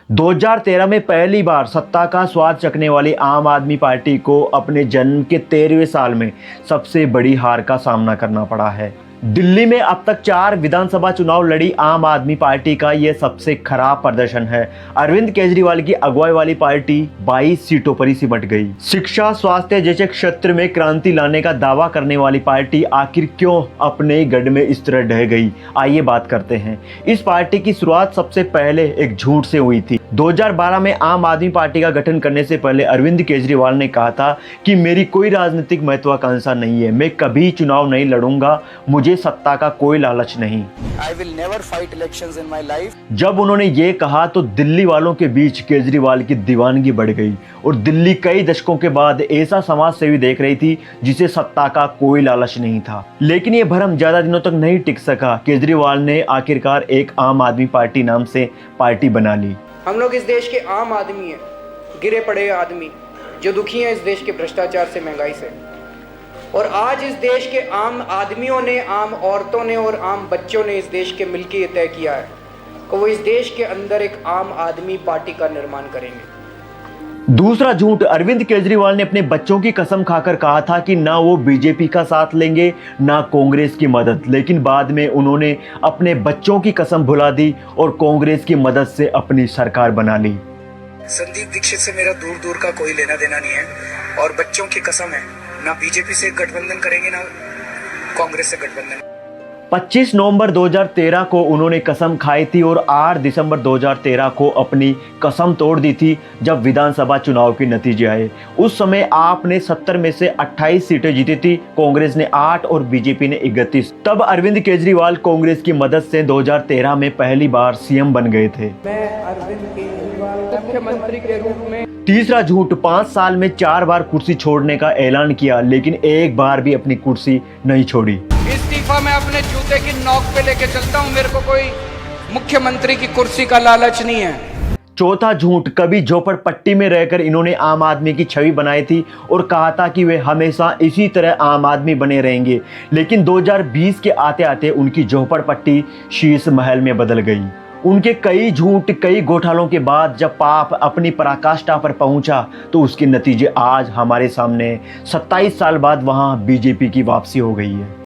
2013 में पहली बार सत्ता का स्वाद चखने वाली आम आदमी पार्टी को अपने जन्म के 13वें साल में सबसे बड़ी हार का सामना करना पड़ा है। दिल्ली में अब तक 4 विधानसभा चुनाव लड़ी आम आदमी पार्टी का यह सबसे खराब प्रदर्शन है। अरविंद केजरीवाल की अगुवाई वाली पार्टी 22 सीटों पर ही सिमट गई। शिक्षा, स्वास्थ्य जैसे क्षेत्र में क्रांति लाने का दावा करने वाली पार्टी आखिर क्यों अपने गढ़ में इस तरह ढह गई, आइए बात करते हैं। इस पार्टी की शुरुआत सबसे पहले एक झूठ से हुई थी। 2012 में आम आदमी पार्टी का गठन करने से पहले अरविंद केजरीवाल ने कहा था कि मेरी कोई राजनीतिक महत्वाकांक्षा नहीं है, मैं कभी चुनाव नहीं लड़ूंगा, मुझे सत्ता का कोई लालच नहीं। I will never fight elections in my life. जब उन्होंने ये कहा तो दिल्ली वालों के बीच केजरीवाल की दीवानगी बढ़ गई और दिल्ली कई दशकों के बाद ऐसा समाज सेवी देख रही थी जिसे सत्ता का कोई लालच नहीं था। लेकिन ये भ्रम ज्यादा दिनों तक नहीं टिक सका। केजरीवाल ने आखिरकार एक आम आदमी पार्टी नाम से पार्टी बना ली। हम लोग इस देश के आम आदमी हैं, गिरे पड़े आदमी जो दुखी हैं इस देश के भ्रष्टाचार से, महंगाई से। और आज इस देश के आम आदमियों ने, आम औरतों ने और आम बच्चों ने इस देश के मिलकर ये तय किया है कि वो इस देश के अंदर एक आम आदमी पार्टी का निर्माण करेंगे। दूसरा झूठ, अरविंद केजरीवाल ने अपने बच्चों की कसम खाकर कहा था कि ना वो बीजेपी का साथ लेंगे ना कांग्रेस की मदद, लेकिन बाद में उन्होंने अपने बच्चों की कसम भुला दी और कांग्रेस की मदद से अपनी सरकार बना ली। संदीप दीक्षित से मेरा दूर दूर का कोई लेना देना नहीं है और बच्चों की कसम है, ना बीजेपी से गठबंधन करेंगे ना कांग्रेस से गठबंधन। 25 नवंबर 2013 को उन्होंने कसम खाई थी और 8 दिसंबर 2013 को अपनी कसम तोड़ दी थी जब विधानसभा चुनाव के नतीजे आए। उस समय आपने 70 में से 28 सीटें जीती थी, कांग्रेस ने 8 और बीजेपी ने 31। तब अरविंद केजरीवाल कांग्रेस की मदद से 2013 में पहली बार सीएम बन गए थे। मैं अरविंद केजरीवाल मुख्यमंत्री के रूप में। तीसरा झूठ, 5 साल में 4 बार कुर्सी छोड़ने का ऐलान किया लेकिन एक बार भी अपनी कुर्सी नहीं छोड़ी। इस्तीफा मैं अपने जूते की नोक पे लेके चलता हूँ, मेरे को कोई मुख्यमंत्री की कुर्सी का लालच नहीं है। चौथा झूठ, कभी झोपड़पट्टी में रहकर इन्होंने आम आदमी की छवि बनाई थी और कहा था कि वे हमेशा इसी तरह आम आदमी बने रहेंगे, लेकिन 2020 के आते आते उनकी झोपड़पट्टी शीश महल में बदल गई। उनके कई झूठ, कई घोटालों के बाद जब पाप अपनी पराकाष्ठा पर पहुंचा तो उसके नतीजे आज हमारे सामने 27 साल बाद वहां बीजेपी की वापसी हो गई है।